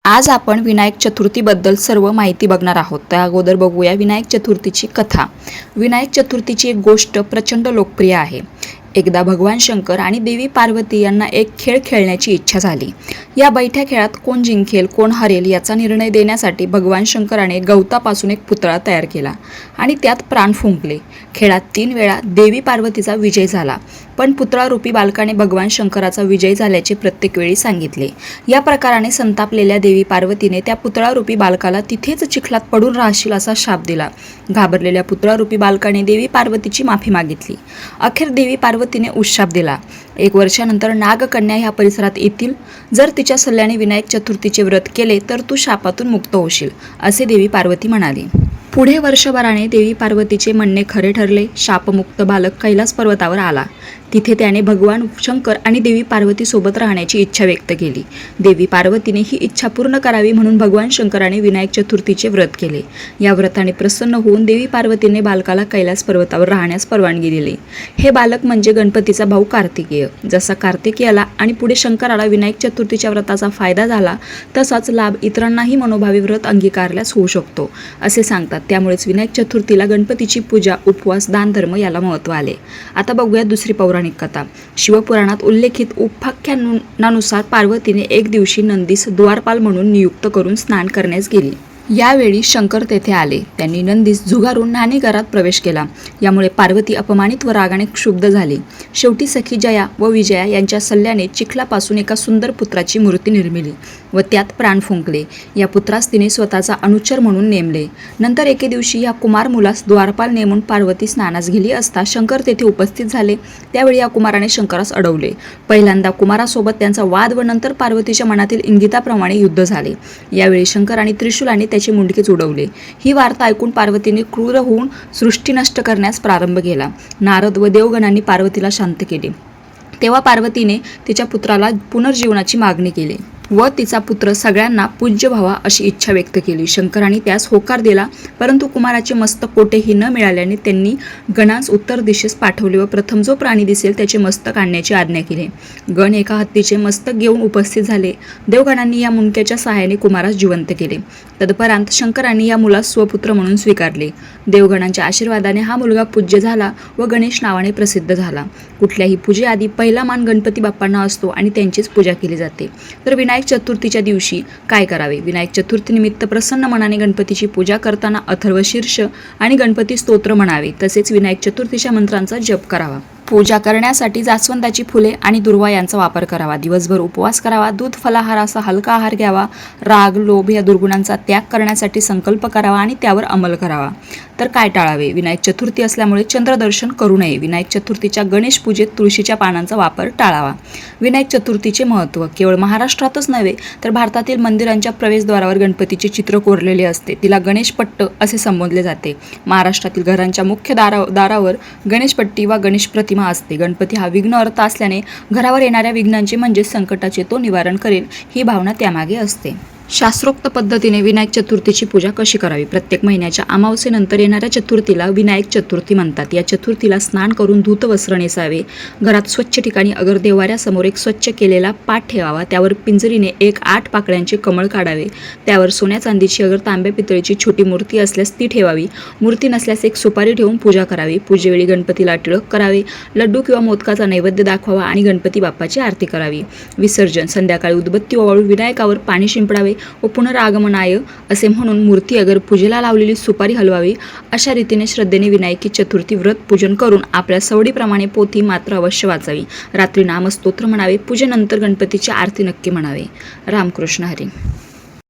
आज आपण विनायक चतुर्थीबद्दल सर्व माहिती बघणार आहोत. त्या अगोदर बघूया विनायक चतुर्थीची कथा. विनायक चतुर्थीची एक गोष्ट प्रचंड लोकप्रिय आहे. एकदा भगवान शंकर आणि देवी पार्वती यांना एक खेळ खेळण्याची इच्छा झाली. या बैठ्या खेळात कोण जिंकेल कोण हरेल याचा निर्णय देण्यासाठी भगवान शंकराने गवतापासून एक पुतळा तयार केला आणि त्यात प्राण फुंकले. खेळात 3 वेळा देवी पार्वतीचा विजय झाला, पण पुतळारूपी बालकाने भगवान शंकराचा विजय झाल्याचे प्रत्येक वेळी सांगितले. या प्रकाराने संतापलेल्या देवी पार्वतीने त्या पुतळारूपी बालकाला तिथेच चिखलात पडून राहशील असा शाप दिला. घाबरलेल्या पुतळारूपी बालकाने देवी पार्वतीची माफी मागितली. अखेर देवी पार्वतीने उशाप दिला. 1 वर्षानंतर नागकन्या ह्या परिसरात येतील. जर तिच्या सल्ल्याने विनायक चतुर्थीचे व्रत केले तर तू शापातून मुक्त होशील, असे देवी पार्वती म्हणाली. पुढे वर्षभराने देवी पार्वतीचे म्हणणे खरे ठरले. शापमुक्त बालक कैलास पर्वतावर आला. तिथे त्याने भगवान शंकर आणि देवी पार्वती सोबत राहण्याची इच्छा व्यक्त केली. देवी पार्वतीने ही इच्छा पूर्ण करावी म्हणून भगवान शंकराने विनायक चतुर्थीचे व्रत केले. या व्रताने प्रसन्न होऊन देवी पार्वतीने बालकाला कैलास पर्वतावर राहण्यास परवानगी दिली. हे बालक म्हणजे गणपतीचा भाऊ कार्तिकेय. जसा कार्तिकेयाला आणि पुढे शंकराला विनायक चतुर्थीच्या व्रताचा फायदा झाला, तसाच लाभ इतरांनाही मनोभावी व्रत अंगीकारल्यास होऊ शकतो असे सांगतात. त्यामुळेच विनायक चतुर्थीला गणपतीची पूजा, उपवास, दानधर्म याला महत्त्व आले. आता बघूया दुसरी पौराणिक कथा. शिवपुराणात उल्लेखित उपाख्यानानुसार पार्वतीने एक दिवशी नंदीस द्वारपाल म्हणून नियुक्त करून स्नान करण्यास गेली. यावेळी शंकर तेथे आले. त्यांनी नंदीस झुगारून न्हाणीघरात प्रवेश केला. यामुळे पार्वती अपमानित व रागाने क्षुब्ध झाली. शेवटी सखी जया व विजया यांच्या सल्ल्याने चिखलापासून एका सुंदर पुत्राची मूर्ती निर्मिली व त्यात प्राण फुंकले. या पुत्रास तिने स्वतःचा अनुचर म्हणून नेमले. नंतर एके दिवशी या कुमार मुलास द्वारपाल नेमून पार्वती स्नानास गेली असता शंकर तेथे उपस्थित झाले. त्यावेळी या कुमाराने शंकरास अडवले. पहिल्यांदा कुमारासोबत त्यांचा वाद व नंतर पार्वतीच्या मनातील इंगिताप्रमाणे युद्ध झाले. यावेळी शंकर आणि त्रिशूलाने त्याचे मुंडकेच उडवले. ही वार्ता ऐकून पार्वतीने क्रूर होऊन सृष्टी नष्ट करण्यास प्रारंभ केला. नारद व देवगणांनी पार्वतीला शांत केले. तेव्हा पार्वतीने तिच्या पुत्राला पुनर्जीवनाची मागणी केली व तिचा पुत्र सगळ्यांना पूज्य व्हावा अशी इच्छा व्यक्त केली. शंकराने त्यास होकार दिला, परंतु कुमाराचे मस्तक कोठेही न मिळाल्याने त्यांनी गणांस उत्तर दिशेस पाठवले व प्रथम जो प्राणी दिसेल त्याचे मस्तक आणण्याची आज्ञा केली. गण एका हत्तीचे मस्तक घेऊन उपस्थित झाले. देवगणांनी या मुंडक्याच्या सहाय्याने कुमारास जिवंत केले. तदपरांत शंकरांनी या मुलास स्वपुत्र म्हणून स्वीकारले. देवगणांच्या आशीर्वादाने हा मुलगा पूज्य झाला व गणेश नावाने प्रसिद्ध झाला. कुठल्याही पूजेआधी पहिला मान गणपती बाप्पांना असतो आणि त्यांचीच पूजा केली जाते. तर विनायक चतुर्थीच्या दिवशी काय करावे? विनायक चतुर्थीनिमित्त प्रसन्न मनाने गणपतीची पूजा करताना अथर्वशीर्ष आणि गणपती स्तोत्र म्हणावे. तसेच विनायक चतुर्थीच्या मंत्रांचा जप करावा. पूजा करण्यासाठी जास्वंदाची फुले आणि दुर्वा यांचा वापर करावा. दिवसभर उपवास करावा. दूध, फलाहार असा हलका आहार घ्यावा. राग, लोभ या दुर्गुणांचा त्याग करण्यासाठी संकल्प करावा आणि त्यावर अंमल करावा. तर काय टाळावे? विनायक चतुर्थी असल्यामुळे चंद्रदर्शन करू नये. विनायक चतुर्थीच्या गणेश पूजेत तुळशीच्या पानांचा वापर टाळावा. विनायक चतुर्थीचे महत्त्व केवळ महाराष्ट्रातच नव्हे तर भारतातील मंदिरांच्या प्रवेशद्वारावर गणपतीचे चित्र कोरलेले असते. तिला गणेशपट्ट असे संबोधले जाते. महाराष्ट्रातील घरांच्या मुख्य दारावर गणेशपट्टी वा गणेश प्रतिमा असते. गणपती हा विघ्नहर्ता असल्याने घरावर येणाऱ्या विघ्नांचे म्हणजेच संकटाचे तो निवारण करेल ही भावना त्यामागे असते. शास्त्रोक्त पद्धतीने विनायक चतुर्थीची पूजा कशी करावी? प्रत्येक महिन्याच्या अमावस्येनंतर येणाऱ्या चतुर्थीला विनायक चतुर्थी म्हणतात. या चतुर्थीला स्नान करून धूत वस्त्र नेसावे. घरात स्वच्छ ठिकाणी अगर देवाऱ्यासमोर एक स्वच्छ केलेला पाट ठेवावा. त्यावर पिंजरीने 8 पाकळ्यांचे कमळ काढावे. त्यावर सोन्या चांदीची अगर तांब्या पितळीची छोटी मूर्ती असल्यास ती ठेवावी. मूर्ती नसल्यास एक सुपारी ठेवून पूजा करावी. पूजेवेळी गणपतीला टिळक करावे. लड्डू किंवा मोदकाचा नैवेद्य दाखवावा आणि गणपती बाप्पाची आरती करावी. विसर्जन संध्याकाळी उदबत्ती ओवाळून विनायकावर पाणी शिंपडावे व पुनरागमनाय असे म्हणून मूर्ती अगर पूजेला लावलेली सुपारी हलवावी. अशा रीतीने श्रद्धेने विनायकी चतुर्थी व्रत पूजन करून आपल्या सवडीप्रमाणे पोथी मात्र अवश्य वाचावी. रात्री नामस्तोत्र म्हणावे. पूजेनंतर गणपतीची आरती नक्की म्हणावे. रामकृष्ण हरी.